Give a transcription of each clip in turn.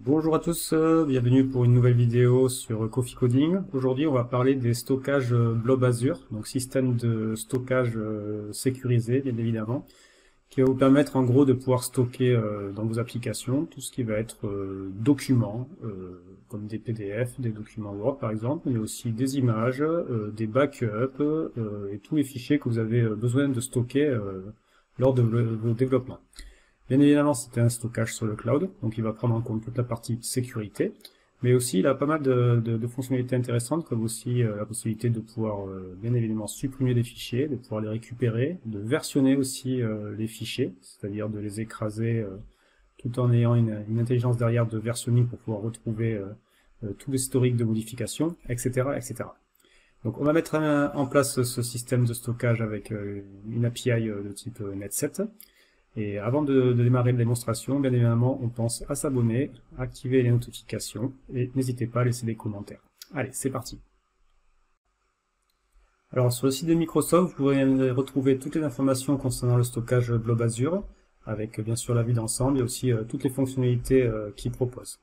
Bonjour à tous, bienvenue pour une nouvelle vidéo sur Coffee Coding. Aujourd'hui, on va parler des stockages Blob Azure, donc système de stockage sécurisé, bien évidemment, qui va vous permettre en gros de pouvoir stocker dans vos applications tout ce qui va être documents, comme des PDF, des documents Word par exemple, mais aussi des images, des backups et tous les fichiers que vous avez besoin de stocker lors de vos développements. Bien évidemment, c'était un stockage sur le cloud, donc il va prendre en compte toute la partie sécurité, mais aussi il a pas mal de fonctionnalités intéressantes, comme aussi la possibilité de pouvoir bien évidemment supprimer des fichiers, de pouvoir les récupérer, de versionner aussi les fichiers, c'est-à-dire de les écraser tout en ayant une intelligence derrière de versionning pour pouvoir retrouver tout l'historique de modification, etc., etc. Donc on va mettre en place ce système de stockage avec une API de type Net7. Et avant de démarrer la démonstration, bien évidemment, on pense à s'abonner, activer les notifications et n'hésitez pas à laisser des commentaires. Allez, c'est parti. Alors sur le site de Microsoft, vous pourrez retrouver toutes les informations concernant le stockage Blob Azure, avec bien sûr la vue d'ensemble et aussi toutes les fonctionnalités qu'il propose.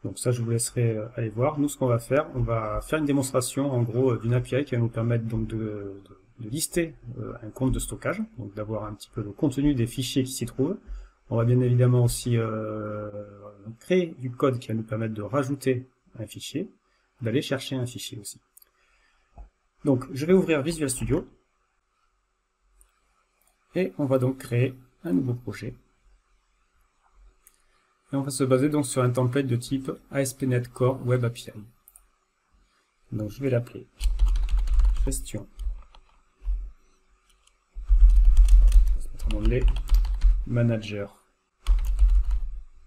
Donc ça, je vous laisserai aller voir. Nous, ce qu'on va faire, on va faire une démonstration en gros d'une API qui va nous permettre donc de lister un compte de stockage, donc d'avoir un petit peu le contenu des fichiers qui s'y trouvent. On va bien évidemment aussi créer du code qui va nous permettre de rajouter un fichier, d'aller chercher un fichier aussi. Donc je vais ouvrir Visual Studio et on va donc créer un nouveau projet. Et on va se baser donc sur un template de type ASP.NET Core Web API. Donc je vais l'appeler gestion. En anglais, manager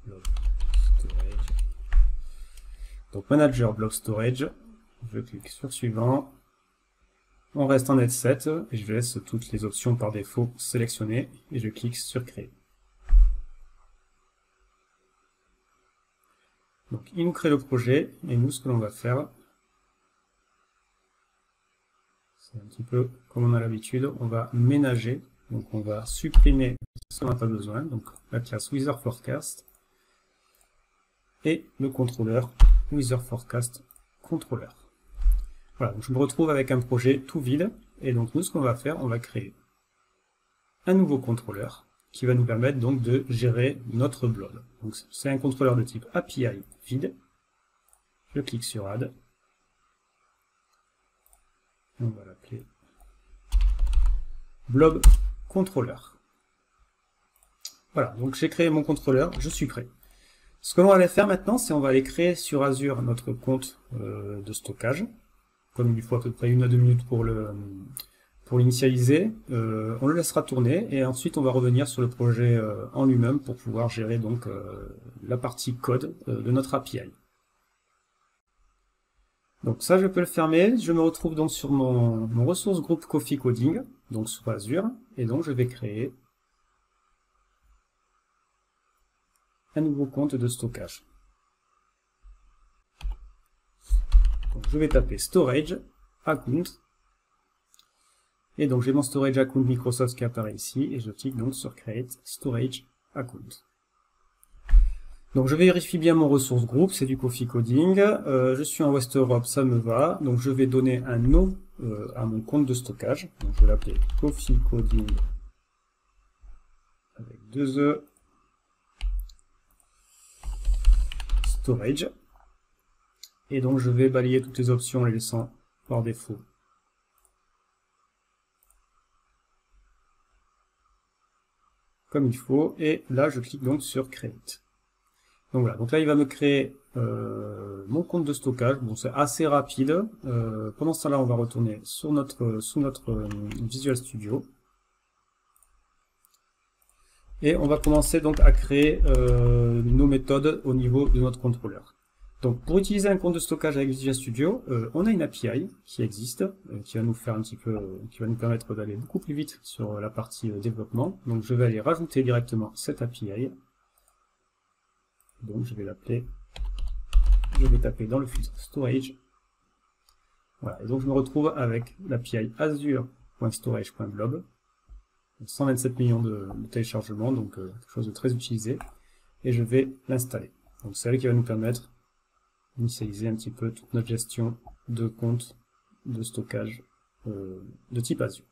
blob storage. Donc manager blob storage, je clique sur suivant. On reste en Net7 et je laisse toutes les options par défaut sélectionnées et je clique sur créer. Donc il nous crée le projet et nous ce que l'on va faire, c'est un petit peu comme on a l'habitude, on va ménager. Donc on va supprimer ce qu'on n'a pas besoin, donc la classe Wizard Forecast et le contrôleur Wizard Forecast Controller. Voilà, donc je me retrouve avec un projet tout vide et donc nous ce qu'on va faire, on va créer un nouveau contrôleur qui va nous permettre donc de gérer notre blob. Donc c'est un contrôleur de type API vide. Je clique sur Add. On va l'appeler blob contrôleur. Voilà, donc j'ai créé mon contrôleur, je suis prêt. Ce que l'on va aller faire maintenant, c'est on va aller créer sur Azure notre compte de stockage. Comme il lui faut à peu près 1 à 2 minutes pour l'initialiser. On le laissera tourner et ensuite on va revenir sur le projet en lui-même pour pouvoir gérer donc la partie code de notre API. Donc ça je peux le fermer, je me retrouve donc sur mon ressource groupe Coffee Coding, donc sur Azure, et donc je vais créer un nouveau compte de stockage. Donc je vais taper storage, account, et donc j'ai mon storage account Microsoft qui apparaît ici, et je clique donc sur create storage account. Donc je vérifie bien mon ressource groupe, c'est du Coffee Coding, je suis en West Europe, ça me va, donc je vais donner un nom à mon compte de stockage, donc je vais l'appeler Coffee Coding avec 2 E, storage, et donc je vais balayer toutes les options en les laissant par défaut comme il faut, et là je clique donc sur Create. Donc voilà, donc là il va me créer mon compte de stockage, bon c'est assez rapide, pendant ce temps-là on va retourner sous notre Visual Studio, et on va commencer donc à créer nos méthodes au niveau de notre contrôleur. Donc pour utiliser un compte de stockage avec Visual Studio, on a une API qui existe, qui va nous faire un petit peu, qui va nous permettre d'aller beaucoup plus vite sur la partie développement. Donc je vais aller rajouter directement cette API. Donc je vais l'appeler, je vais taper dans le filtre storage. Voilà, et donc je me retrouve avec l'API azure.storage.blob, 127 millions de téléchargements, donc quelque chose de très utilisé, et je vais l'installer. Donc c'est elle qui va nous permettre d'initialiser un petit peu toute notre gestion de compte de stockage de type Azure.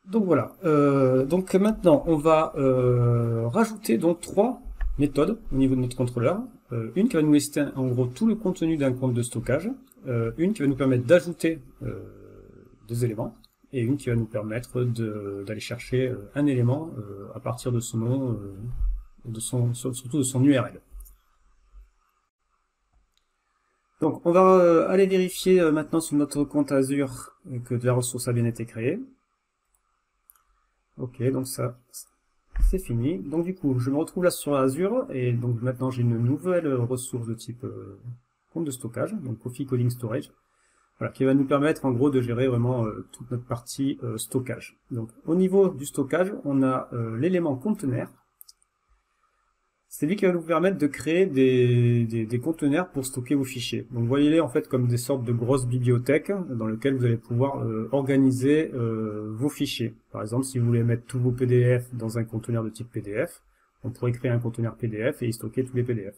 Donc voilà. Donc maintenant, on va rajouter donc 3 méthodes au niveau de notre contrôleur. Une qui va nous lister en gros tout le contenu d'un compte de stockage, une qui va nous permettre d'ajouter des éléments, et une qui va nous permettre d'aller chercher un élément à partir de son nom, surtout de son URL. Donc on va aller vérifier maintenant sur notre compte Azure que la ressource a bien été créée. Ok, donc ça c'est fini. Donc du coup, je me retrouve là sur Azure, et donc maintenant j'ai une nouvelle ressource de type compte de stockage, donc Coffee Coding Storage, voilà, qui va nous permettre en gros de gérer vraiment toute notre partie stockage. Donc au niveau du stockage, on a l'élément conteneur. C'est lui qui va nous permettre de créer des conteneurs pour stocker vos fichiers. Donc voyez-les en fait comme des sortes de grosses bibliothèques dans lesquelles vous allez pouvoir organiser vos fichiers. Par exemple, si vous voulez mettre tous vos PDF dans un conteneur de type PDF, on pourrait créer un conteneur PDF et y stocker tous les PDF.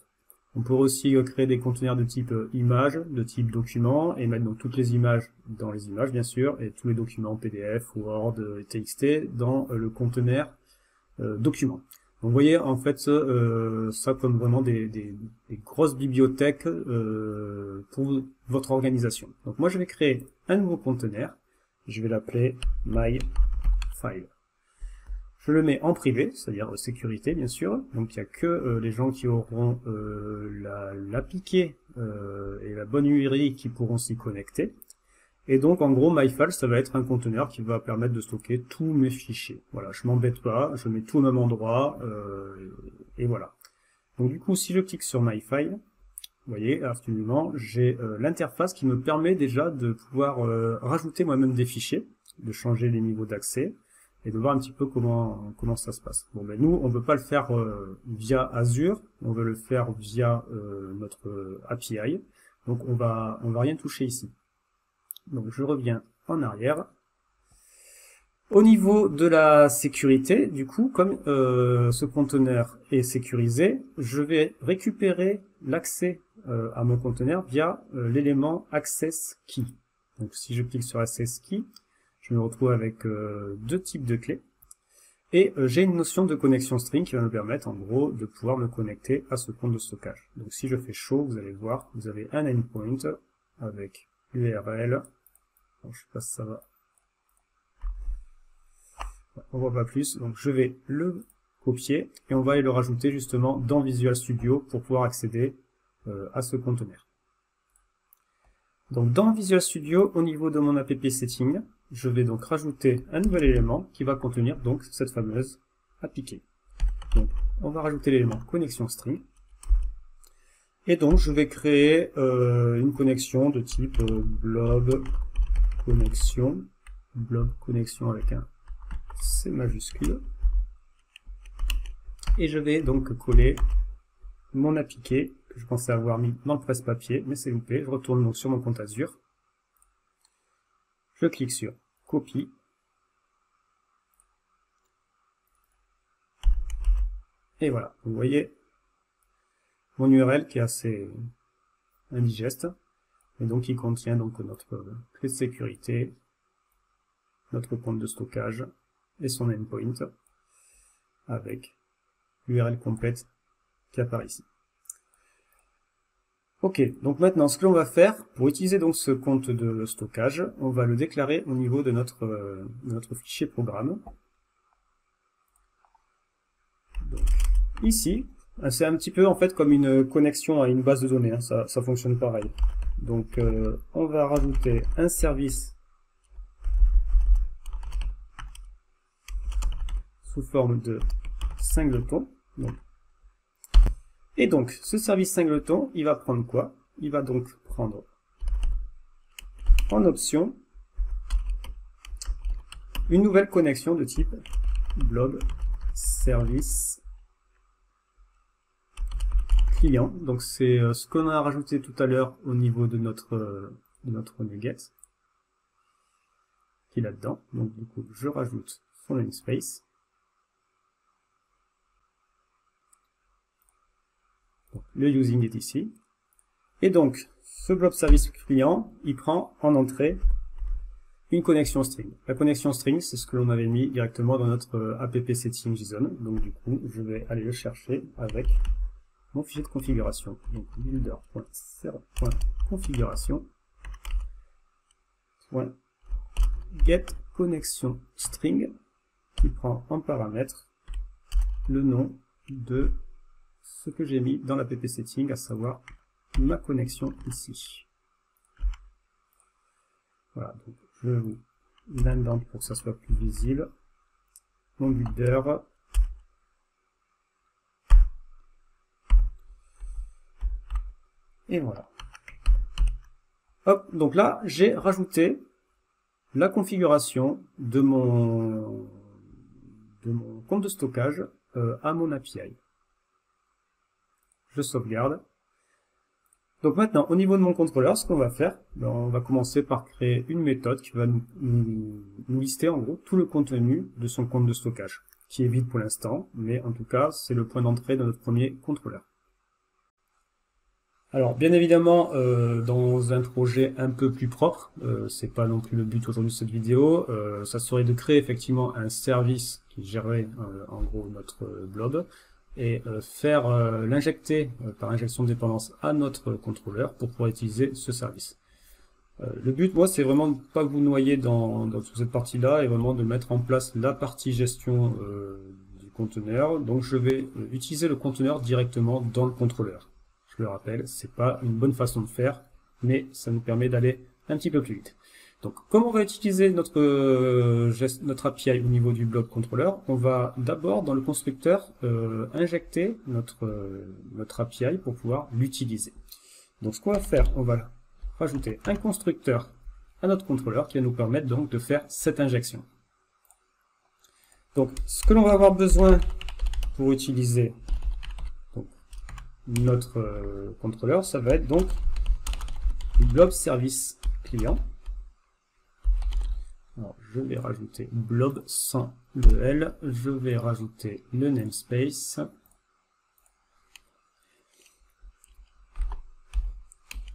On pourrait aussi créer des conteneurs de type images, de type documents, et mettre donc toutes les images dans les images bien sûr, et tous les documents PDF, Word, TXT dans le conteneur documents. Donc vous voyez en fait ça comme vraiment des grosses bibliothèques pour votre organisation. Donc moi je vais créer un nouveau conteneur, je vais l'appeler myfile. Je le mets en privé, c'est-à-dire sécurité bien sûr, donc il n'y a que les gens qui auront l'appliqué et la bonne URI qui pourront s'y connecter. Et donc, en gros, myfile, ça va être un conteneur qui va permettre de stocker tous mes fichiers. Voilà, je m'embête pas, je mets tout au même endroit, et voilà. Donc du coup, si je clique sur myfile, vous voyez, actuellement, j'ai l'interface qui me permet déjà de pouvoir rajouter moi-même des fichiers, de changer les niveaux d'accès, et de voir un petit peu comment ça se passe. Bon, ben nous, on ne veut pas le faire via Azure, on veut le faire via notre API, donc on va rien toucher ici. Donc je reviens en arrière. Au niveau de la sécurité, du coup, comme ce conteneur est sécurisé, je vais récupérer l'accès à mon conteneur via l'élément Access Key. Donc si je clique sur Access Key, je me retrouve avec deux types de clés. Et j'ai une notion de connexion string qui va me permettre en gros de pouvoir me connecter à ce compte de stockage. Donc si je fais show, vous allez voir, vous avez un endpoint avec l'URL. Je sais pas si ça va. On voit pas plus, donc je vais le copier et on va aller le rajouter justement dans Visual Studio pour pouvoir accéder à ce conteneur. Donc dans Visual Studio, au niveau de mon app setting, je vais donc rajouter un nouvel élément qui va contenir donc cette fameuse API. Donc on va rajouter l'élément connexion string. Et donc je vais créer une connexion de type blob connexion avec un C majuscule. Et je vais donc coller mon appliqué que je pensais avoir mis dans le presse-papier, mais c'est loupé. Je retourne donc sur mon compte Azure. Je clique sur copie. Et voilà, vous voyez mon URL qui est assez indigeste. Et donc il contient donc notre clé de sécurité, notre compte de stockage et son endpoint avec l'URL complète qui apparaît ici. Ok, donc maintenant ce que l'on va faire pour utiliser donc ce compte de stockage, on va le déclarer au niveau de notre fichier programme. Donc, ici, c'est un petit peu en fait comme une connexion à une base de données, hein, ça fonctionne pareil. Donc on va rajouter un service sous forme de singleton. Et donc ce service singleton, il va prendre quoi? Il va donc prendre en option une nouvelle connexion de type blob service client. Donc c'est ce qu'on a rajouté tout à l'heure au niveau de notre NuGet qui est là-dedans. Donc du coup je rajoute son namespace. Le using est ici. Et donc, ce blob service client, il prend en entrée une connexion string. La connexion string, c'est ce que l'on avait mis directement dans notre app setting JSON. Donc du coup, je vais aller le chercher avec mon fichier de configuration. Donc builder.configuration .get connexion string qui prend en paramètre le nom de ce que j'ai mis dans l'app setting, à savoir ma connexion ici. Voilà, donc je vous l'indente pour que ça soit plus visible. Mon builder. Et voilà. Hop, donc là, j'ai rajouté la configuration de mon compte de stockage à mon API. Je sauvegarde. Donc maintenant, au niveau de mon contrôleur, ce qu'on va faire, on va commencer par créer une méthode qui va nous lister en gros tout le contenu de son compte de stockage, qui est vide pour l'instant, mais en tout cas, c'est le point d'entrée de notre premier contrôleur. Alors, bien évidemment, dans un projet un peu plus propre, c'est pas non plus le but aujourd'hui de cette vidéo, ça serait de créer effectivement un service qui gérerait en gros notre blob, et faire l'injecter par injection de dépendance à notre contrôleur pour pouvoir utiliser ce service. Le but, moi, c'est vraiment de ne pas vous noyer dans toute cette partie-là et vraiment de mettre en place la partie gestion du conteneur. Donc, je vais utiliser le conteneur directement dans le contrôleur. Je le rappelle, c'est pas une bonne façon de faire, mais ça nous permet d'aller un petit peu plus vite. Donc, comment on va utiliser notre API au niveau du blob contrôleur? On va d'abord, dans le constructeur, injecter notre API pour pouvoir l'utiliser. Donc, ce qu'on va faire, on va rajouter un constructeur à notre contrôleur qui va nous permettre donc de faire cette injection. Donc, ce que l'on va avoir besoin pour utiliser donc, notre contrôleur, ça va être donc le blob service client. Alors, je vais rajouter blob sans le L, je vais rajouter le namespace.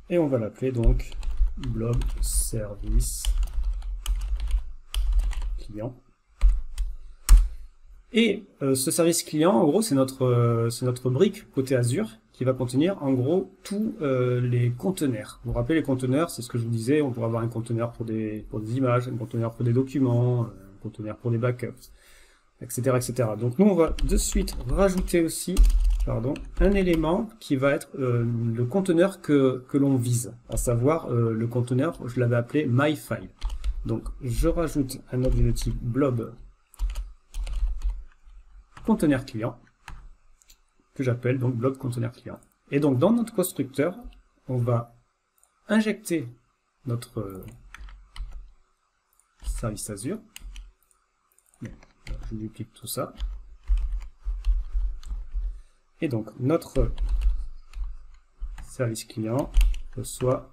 Et on va l'appeler donc blob service client. Et ce service client, en gros, c'est notre brique côté Azure qui va contenir en gros tous les conteneurs. Vous vous rappelez, les conteneurs, c'est ce que je vous disais, on pourrait avoir un conteneur pour des images, un conteneur pour des documents, un conteneur pour des backups, etc., etc. Donc nous, on va de suite rajouter aussi un élément qui va être le conteneur que l'on vise, à savoir le conteneur, je l'avais appelé myFile. Donc je rajoute un objet de type blob conteneur client, que j'appelle donc blob conteneur client. Et donc dans notre constructeur, on va injecter notre service Azure. Je duplique tout ça. Et donc notre service client reçoit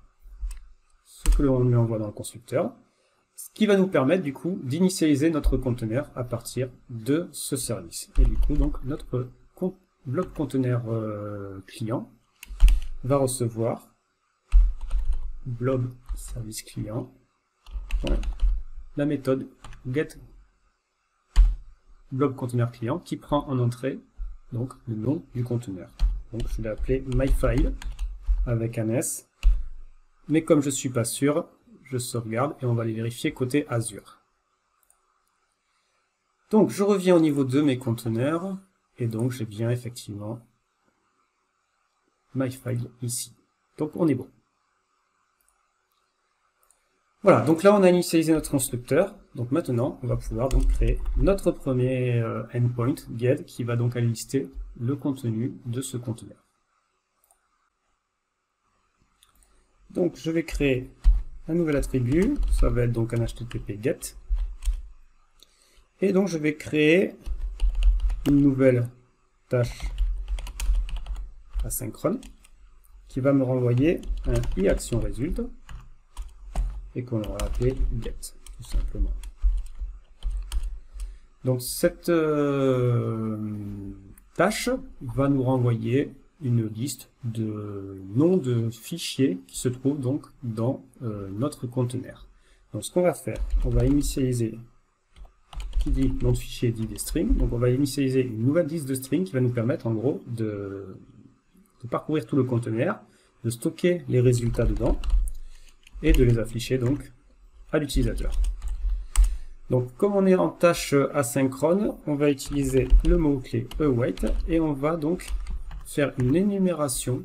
ce que l'on lui envoie dans le constructeur, ce qui va nous permettre du coup d'initialiser notre conteneur à partir de ce service. Et du coup donc notre blob conteneur client va recevoir blob service client, la méthode get blob conteneur client qui prend en entrée donc le nom du conteneur. Donc je l'ai appelé myFile avec un S, mais comme je suis pas sûr, je sauvegarde et on va les vérifier côté Azure. Donc je reviens au niveau de mes conteneurs et donc j'ai bien effectivement myFile ici. Donc on est bon. Voilà, donc là on a initialisé notre constructeur. Donc maintenant on va pouvoir donc créer notre premier endpoint get qui va donc aller lister le contenu de ce conteneur. Donc je vais créer un nouvel attribut, ça va être donc un HTTP get. Et donc je vais créer une nouvelle tâche asynchrone qui va me renvoyer un iActionResult et qu'on aura appelé get tout simplement. Donc cette tâche va nous renvoyer une liste de noms de fichiers qui se trouvent donc dans notre conteneur. Donc ce qu'on va faire, on va initialiser, qui dit nom de fichier dit des strings, donc on va initialiser une nouvelle liste de strings qui va nous permettre en gros de parcourir tout le conteneur, de stocker les résultats dedans et de les afficher donc à l'utilisateur. Donc comme on est en tâche asynchrone, on va utiliser le mot-clé await et on va donc faire une énumération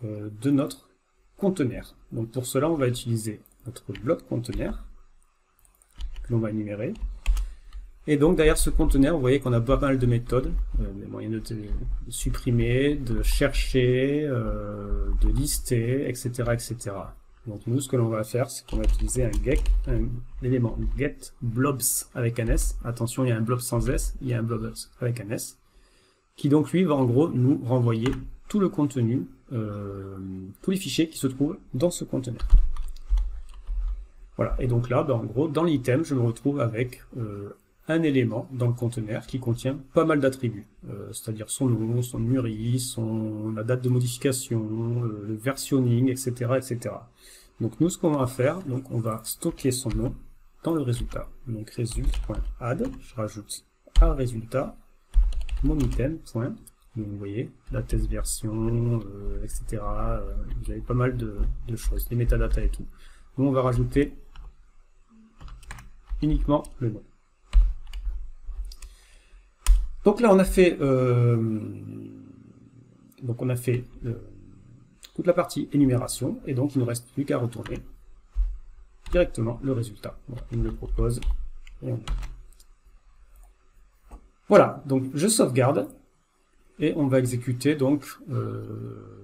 de notre conteneur. Donc pour cela, on va utiliser notre bloc conteneur que l'on va énumérer. Et donc derrière ce conteneur, vous voyez qu'on a pas mal de méthodes, des moyens de supprimer, de chercher, de lister, etc., etc. Donc nous, ce que l'on va faire, c'est qu'on va utiliser un élément get blobs avec un s. Attention, il y a un blob sans s, il y a un blobs avec un s, qui donc lui va en gros nous renvoyer tout le contenu, tous les fichiers qui se trouvent dans ce conteneur. Voilà, et donc là, en gros, dans l'item, je me retrouve avec un élément dans le conteneur qui contient pas mal d'attributs, c'est-à-dire son nom, son URI, la date de modification, le versionning, etc., etc. Donc nous, ce qu'on va faire, donc on va stocker son nom dans le résultat. Donc result.add, je rajoute à résultat mon item. Donc vous voyez, la test version, etc. Vous avez pas mal de choses, les métadatas et tout. Nous, on va rajouter uniquement le nom. Donc là, on a fait, toute la partie énumération, et donc il ne nous reste plus qu'à retourner directement le résultat. Voilà, il me le propose. Voilà, donc je sauvegarde, et on va exécuter donc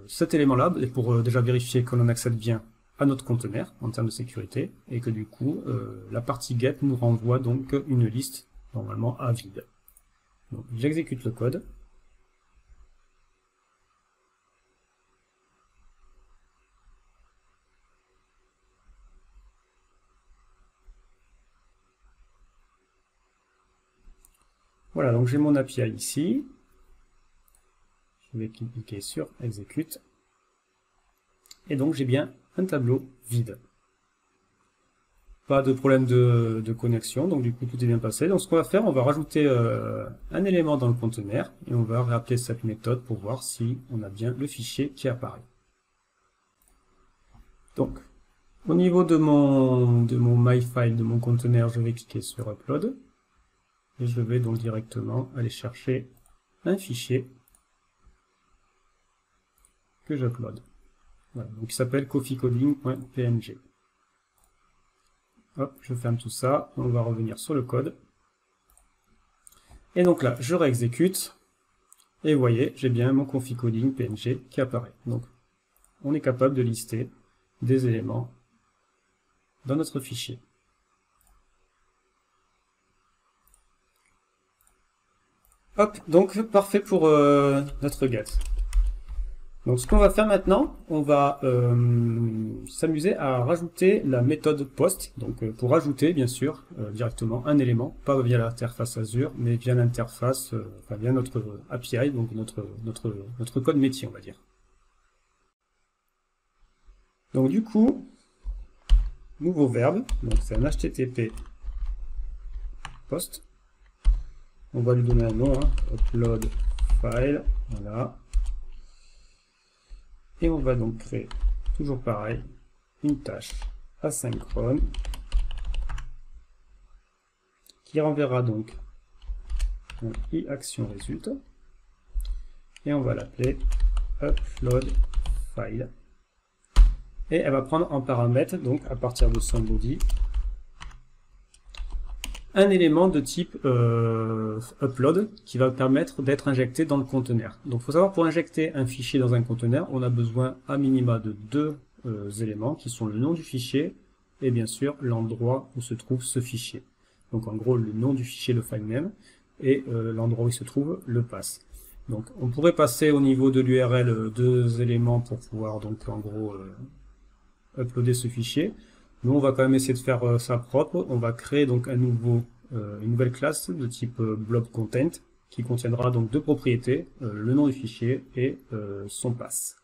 cet élément-là, pour déjà vérifier que l'on accède bien à notre conteneur en termes de sécurité, et que du coup, la partie get nous renvoie donc une liste normalement à vide. Donc j'exécute le code. Voilà, donc j'ai mon API ici. Je vais cliquer sur exécute. Et donc j'ai bien un tableau vide. Pas de problème de connexion, donc du coup tout est bien passé. Donc ce qu'on va faire, on va rajouter un élément dans le conteneur et on va réappeler cette méthode pour voir si on a bien le fichier qui apparaît. Donc au niveau de mon myfile, de mon conteneur, je vais cliquer sur upload et je vais donc directement aller chercher un fichier que j'upload. Voilà, donc il s'appelle coffeecoding.png. Hop, je ferme tout ça, on va revenir sur le code. Et donc là, je réexécute, et vous voyez, j'ai bien mon coffeecoding.png qui apparaît. Donc, on est capable de lister des éléments dans notre fichier. Hop, donc parfait pour notre get. Donc ce qu'on va faire maintenant, on va s'amuser à rajouter la méthode post, donc pour rajouter bien sûr directement un élément, pas via l'interface Azure, mais via l'interface, enfin via notre API, donc notre code métier on va dire. Donc du coup, nouveau verbe, donc c'est un HTTP post. On va lui donner un nom, hein, upload file, voilà. Et on va donc créer, toujours pareil, une tâche asynchrone qui renverra donc un iActionResult et on va l'appeler upload file. Et elle va prendre en paramètre, donc à partir de son body, un élément de type upload qui va permettre d'être injecté dans le conteneur. Donc il faut savoir, pour injecter un fichier dans un conteneur, on a besoin à minima de deux éléments qui sont le nom du fichier et bien sûr l'endroit où se trouve ce fichier. Donc en gros le nom du fichier, le file name, et l'endroit où il se trouve, le path. Donc on pourrait passer au niveau de l'URL deux éléments pour pouvoir donc en gros uploader ce fichier. Nous, on va quand même essayer de faire ça propre. On va créer donc une nouvelle classe de type blob content qui contiendra donc deux propriétés, le nom du fichier et son pass.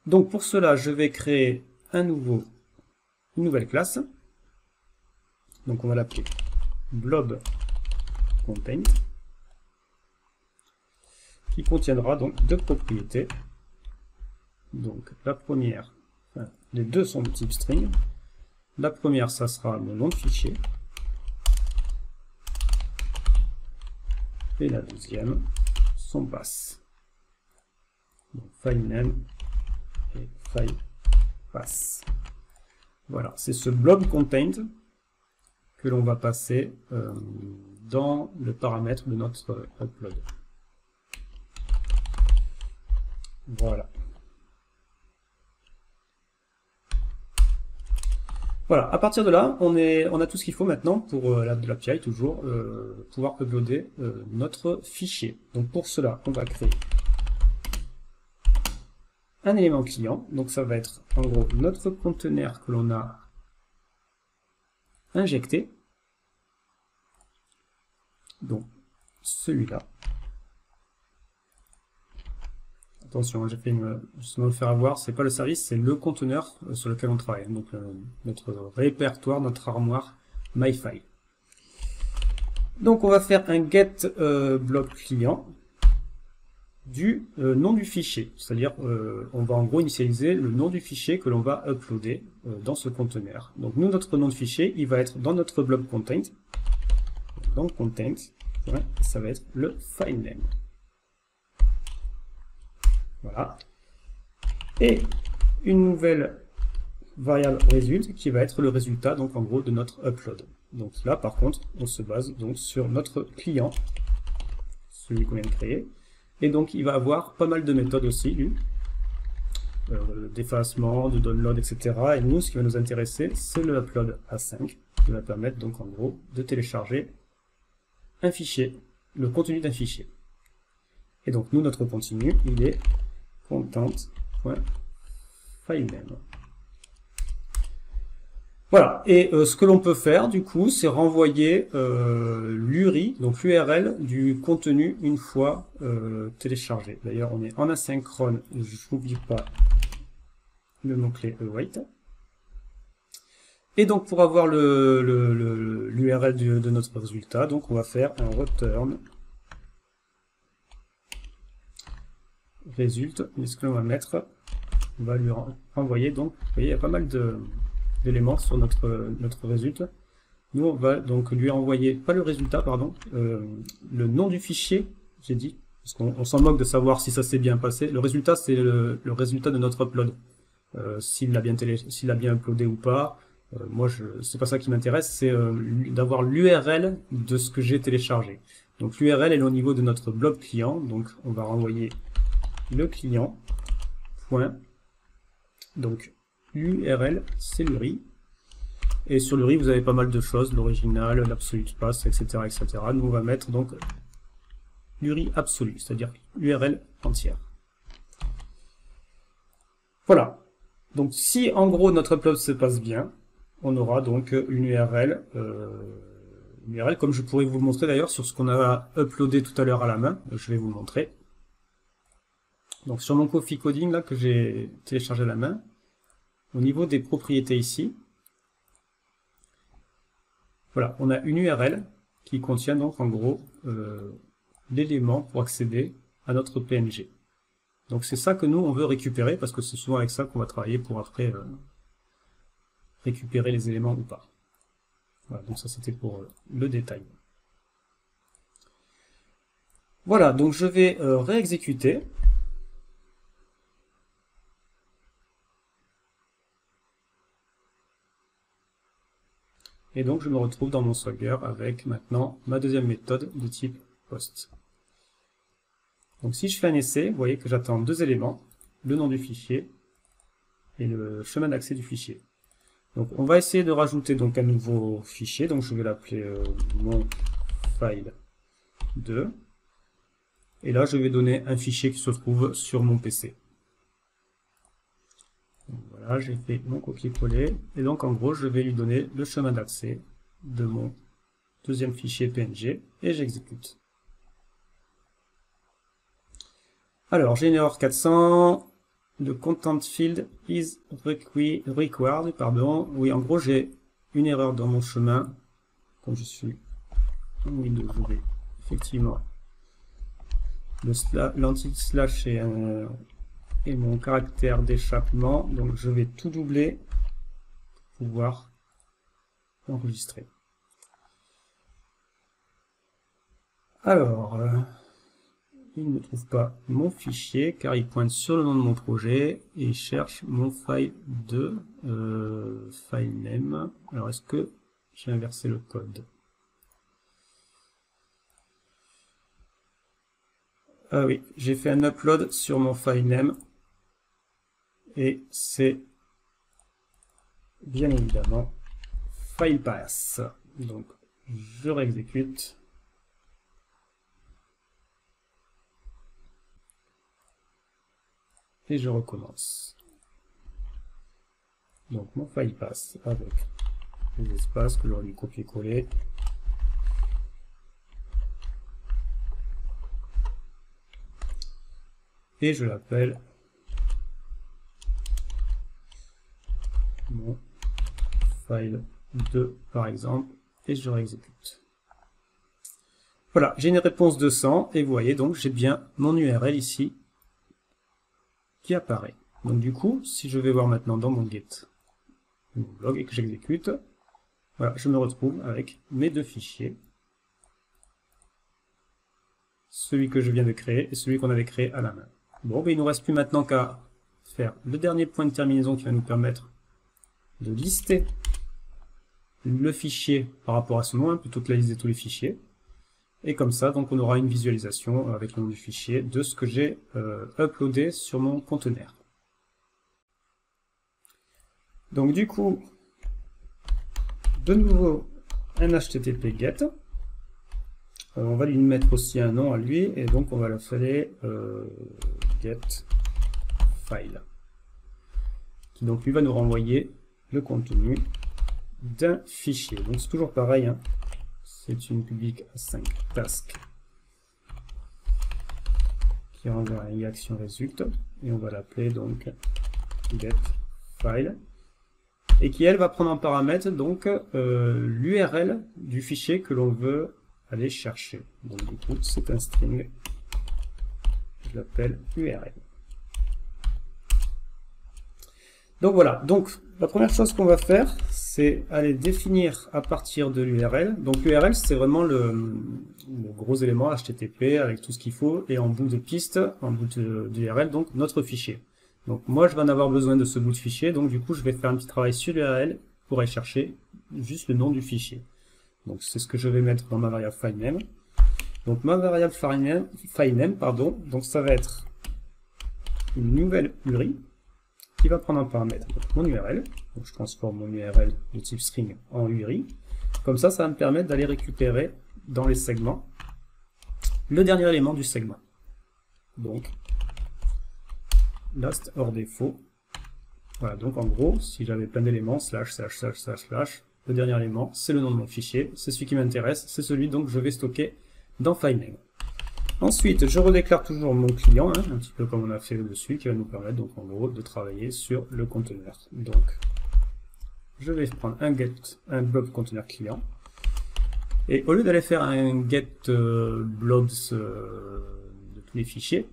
Donc pour cela, je vais créer une nouvelle classe. Donc on va l'appeler blob content, qui contiendra donc deux propriétés. Donc la première, enfin, les deux sont de type string. La première, ça sera mon nom de fichier. Et la deuxième, son pass. Donc file name et file pass. Voilà, c'est ce blob content que l'on va passer dans le paramètre de notre upload. Voilà. Voilà, à partir de là, on a tout ce qu'il faut maintenant pour l'API, toujours, pouvoir uploader notre fichier. Donc pour cela, on va créer un élément client. Donc ça va être en gros notre conteneur que l'on a injecté. Donc celui-là. Attention, j'ai fait justement le faire avoir, c'est pas le service, c'est le conteneur sur lequel on travaille. Donc notre répertoire, notre armoire MyFile. Donc on va faire un get blob client du nom du fichier. C'est-à-dire on va en gros initialiser le nom du fichier que l'on va uploader dans ce conteneur. Donc nous, notre nom de fichier, il va être dans notre blob content. Donc content, ouais, ça va être le file name. Voilà. Et une nouvelle variable result qui va être le résultat, donc en gros, de notre upload. Donc là, par contre, on se base donc sur notre client, celui qu'on vient de créer. Et donc, il va avoir pas mal de méthodes aussi, lui. D'effacement, de download, etc. Et nous, ce qui va nous intéresser, c'est le upload A5, qui va permettre donc en gros de télécharger un fichier, le contenu d'un fichier. Et donc, nous, notre contenu, il est content.filename. Voilà, et ce que l'on peut faire du coup, c'est renvoyer l'URI, donc l'URL du contenu une fois téléchargé. D'ailleurs, on est en asynchrone, je n'oublie pas le mot-clé await. Et donc pour avoir l'URL de notre résultat, donc on va faire un return result, et ce que l'on va mettre, on va lui renvoyer, donc vous voyez, il y a pas mal d'éléments sur notre résultat. Nous, on va donc lui envoyer, pas le résultat, pardon, le nom du fichier, j'ai dit, parce qu'on s'en moque de savoir si ça s'est bien passé. Le résultat, c'est le résultat de notre upload. S'il l'a bien uploadé ou pas. Moi, c'est pas ça qui m'intéresse, c'est d'avoir l'URL de ce que j'ai téléchargé. Donc l'URL est au niveau de notre blob client, donc on va renvoyer le client, point, donc l'URL, c'est l'URI. Et sur l'URI, vous avez pas mal de choses, l'original, l'absolute path, etc., etc. Nous, on va mettre donc l'URI absolu, c'est-à-dire l'URL entière. Voilà. Donc, si en gros notre upload se passe bien, on aura donc une URL, comme je pourrais vous le montrer d'ailleurs sur ce qu'on a uploadé tout à l'heure à la main. Je vais vous le montrer. Donc, sur mon Coffee Coding là que j'ai téléchargé à la main, au niveau des propriétés ici, voilà, on a une URL qui contient donc en gros l'élément pour accéder à notre PNG. Donc c'est ça que nous on veut récupérer parce que c'est souvent avec ça qu'on va travailler pour après récupérer les éléments ou pas. Voilà, donc ça c'était pour le détail. Voilà, donc je vais réexécuter. Et donc je me retrouve dans mon Swagger avec maintenant ma deuxième méthode de type post. Donc si je fais un essai, vous voyez que j'attends deux éléments, le nom du fichier et le chemin d'accès du fichier. Donc on va essayer de rajouter donc un nouveau fichier, donc je vais l'appeler mon file 2. Et là je vais donner un fichier qui se trouve sur mon PC. Donc, voilà, j'ai fait mon copier-coller, et donc en gros je vais lui donner le chemin d'accès de mon deuxième fichier PNG, et j'exécute. Alors, j'ai une erreur 400. The content field is required, pardon. Oui, en gros, j'ai une erreur dans mon chemin. Comme je suis en Windows, je vais effectivement l'anti-slash et mon caractère d'échappement. Donc, je vais tout doubler pour pouvoir enregistrer. Alors, il ne trouve pas mon fichier car il pointe sur le nom de mon projet et il cherche mon file de file name. Alors, est-ce que j'ai inversé le code? Ah oui, j'ai fait un upload sur mon file name et c'est bien évidemment file pass. Donc, je réexécute. Et je recommence. Donc mon file pass avec les espaces que j'aurais dû copier-coller. Et je l'appelle mon file 2 par exemple. Et je réexécute. Voilà, j'ai une réponse 200 et vous voyez donc j'ai bien mon URL ici qui apparaît. Donc du coup, si je vais voir maintenant dans mon get, mon blog et que j'exécute, voilà, je me retrouve avec mes deux fichiers. Celui que je viens de créer et celui qu'on avait créé à la main. Bon, ben, il ne nous reste plus maintenant qu'à faire le dernier point de terminaison qui va nous permettre de lister le fichier par rapport à ce nom, plutôt que la liste de tous les fichiers. Et comme ça, donc on aura une visualisation avec le nom du fichier de ce que j'ai uploadé sur mon conteneur. Donc du coup, de nouveau un HTTP GET. On va lui mettre aussi un nom à lui, et donc on va l'appeler get file. Qui donc lui va nous renvoyer le contenu d'un fichier. Donc c'est toujours pareil, hein. C'est une public à 5 task qui renvoie à une action résulte et on va l'appeler donc get file et qui elle va prendre en paramètre donc l'URL du fichier que l'on veut aller chercher. Donc du coup c'est un string, je l'appelle URL. Donc voilà, donc la première chose qu'on va faire, c'est aller définir à partir de l'URL. Donc l'URL, c'est vraiment le gros élément HTTP avec tout ce qu'il faut, et en bout de piste, en bout d'URL, donc notre fichier. Donc moi, je vais en avoir besoin de ce bout de fichier, donc du coup, je vais faire un petit travail sur l'URL pour aller chercher juste le nom du fichier. Donc c'est ce que je vais mettre dans ma variable filename. Donc ma variable filename, pardon, donc ça va être une nouvelle URI, qui va prendre un paramètre, donc mon URL, donc je transforme mon URL de type string en URI, comme ça, ça va me permettre d'aller récupérer dans les segments le dernier élément du segment. Donc, last hors défaut, voilà, donc en gros, si j'avais plein d'éléments, slash, le dernier élément, c'est le nom de mon fichier, c'est celui qui m'intéresse, c'est celui donc que je vais stocker dans filename. Ensuite, je redéclare toujours mon client, hein, un petit peu comme on a fait au-dessus, qui va nous permettre donc en gros de travailler sur le conteneur. Donc, je vais prendre un blob conteneur client, et au lieu d'aller faire un get blobs de tous les fichiers,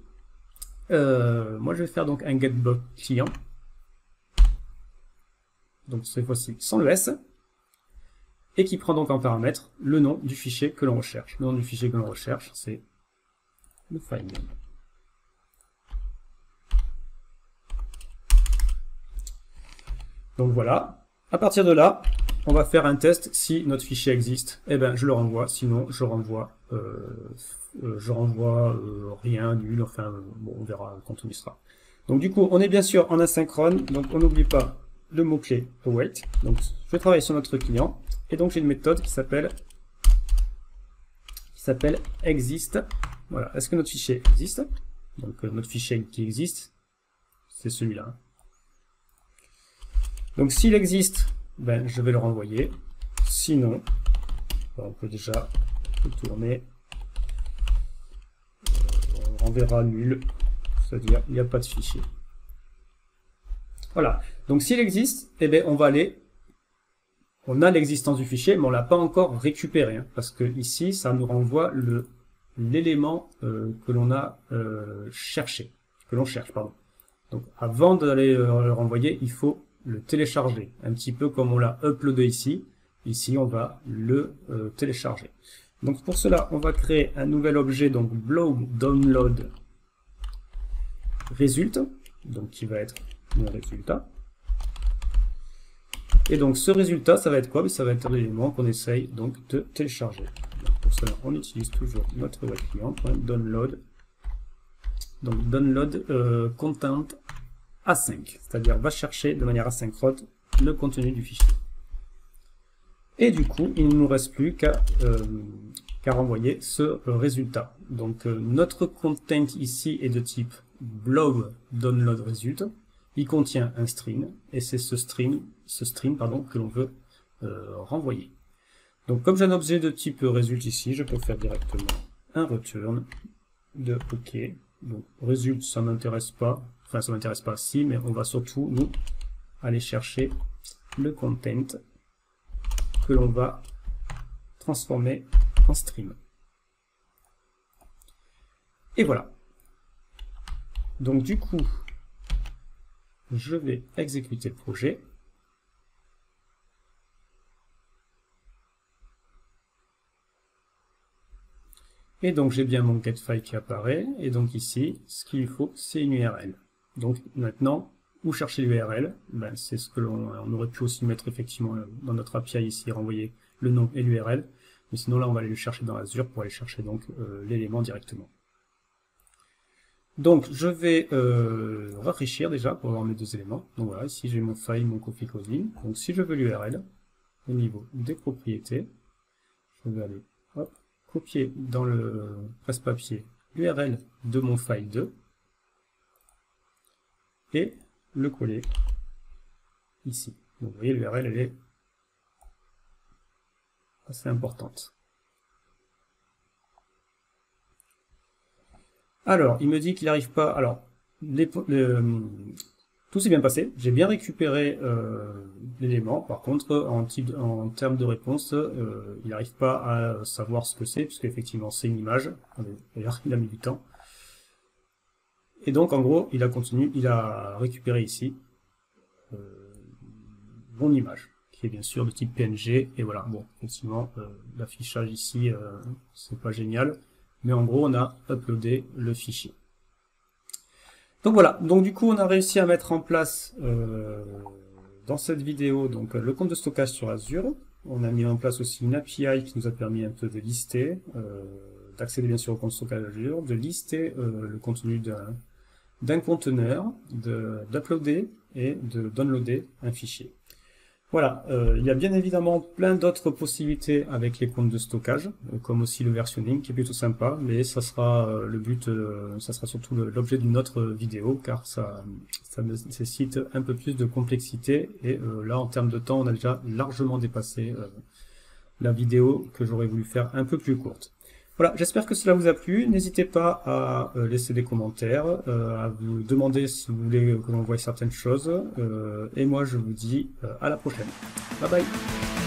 moi je vais faire donc un get blob client, donc cette fois-ci sans le S, et qui prend donc en paramètre le nom du fichier que l'on recherche. Le nom du fichier que l'on recherche, c'est le file name. Donc voilà, à partir de là, on va faire un test. Si notre fichier existe, eh ben je le renvoie, sinon je renvoie rien, nul, enfin bon, on verra quand on y sera. Donc du coup, on est bien sûr en asynchrone, donc on n'oublie pas le mot-clé await. Donc je travaille sur notre client, et donc j'ai une méthode qui s'appelle exist. Voilà, est-ce que notre fichier existe? Donc notre fichier qui existe, c'est celui-là. Donc s'il existe, ben, je vais le renvoyer. Sinon, on peut déjà le tourner. On renverra nul. c'est-à-dire il n'y a pas de fichier. Voilà, donc s'il existe, eh bien, on a l'existence du fichier, mais on ne l'a pas encore récupéré, hein, parce que ici, ça nous renvoie l'élément que l'on a cherché, que l'on cherche, pardon. Donc avant d'aller le renvoyer, il faut le télécharger, un petit peu comme on l'a uploadé ici. Ici, on va le télécharger. Donc pour cela, on va créer un nouvel objet, donc blob download result, donc qui va être le résultat. Et donc ce résultat, ça va être quoi? Ça va être l'élément qu'on essaye donc de télécharger. Donc, pour cela, on utilise toujours notre web client, .download. Donc download content async, c'est-à-dire va chercher de manière asynchrone le contenu du fichier. Et du coup, il ne nous reste plus qu'à renvoyer ce résultat. Donc notre content ici est de type blob download result. Il contient un string, et c'est ce string que l'on veut renvoyer. Donc comme j'ai un objet de type result ici, je peux faire directement un return de OK. Donc result, ça m'intéresse pas, enfin ça m'intéresse pas si, mais on va surtout nous aller chercher le content que l'on va transformer en stream. Et voilà. Donc du coup, je vais exécuter le projet. Et donc j'ai bien mon getFile qui apparaît. Et donc ici, ce qu'il faut, c'est une URL. Donc maintenant, où chercher l'URL? Ben, c'est ce que on aurait pu aussi mettre effectivement dans notre API ici, renvoyer le nom et l'URL. Mais sinon là, on va aller le chercher dans Azure pour aller chercher donc l'élément directement. Donc je vais rafraîchir déjà pour avoir mes deux éléments. Donc voilà, ici j'ai mon file, mon coffee coding. Donc si je veux l'URL, au niveau des propriétés, je vais aller hop, copier dans le presse-papier l'URL de mon file 2 et le coller ici. Donc vous voyez, l'URL elle est assez importante. Alors, il me dit qu'il n'arrive pas. Alors, tout s'est bien passé. J'ai bien récupéré l'élément. Par contre, en termes de réponse, il n'arrive pas à savoir ce que c'est, puisque effectivement c'est une image. D'ailleurs, il a mis du temps. Et donc, en gros, il a récupéré ici mon image, qui est bien sûr de type PNG. Et voilà. Bon, effectivement, l'affichage ici, c'est pas génial. Mais en gros, on a uploadé le fichier. Donc voilà, donc du coup, on a réussi à mettre en place dans cette vidéo donc le compte de stockage sur Azure. On a mis en place aussi une API qui nous a permis un peu de lister, d'accéder bien sûr au compte de stockage Azure, de lister le contenu d'un conteneur, d'uploader et de downloader un fichier. Voilà, il y a bien évidemment plein d'autres possibilités avec les comptes de stockage, comme aussi le versionning qui est plutôt sympa, mais ça sera le but, ça sera surtout l'objet d'une autre vidéo, car ça nécessite un peu plus de complexité, et là en termes de temps on a déjà largement dépassé la vidéo que j'aurais voulu faire un peu plus courte. Voilà, j'espère que cela vous a plu. N'hésitez pas à laisser des commentaires, à vous demander si vous voulez que l'on voie certaines choses. Et moi, je vous dis à la prochaine. Bye bye.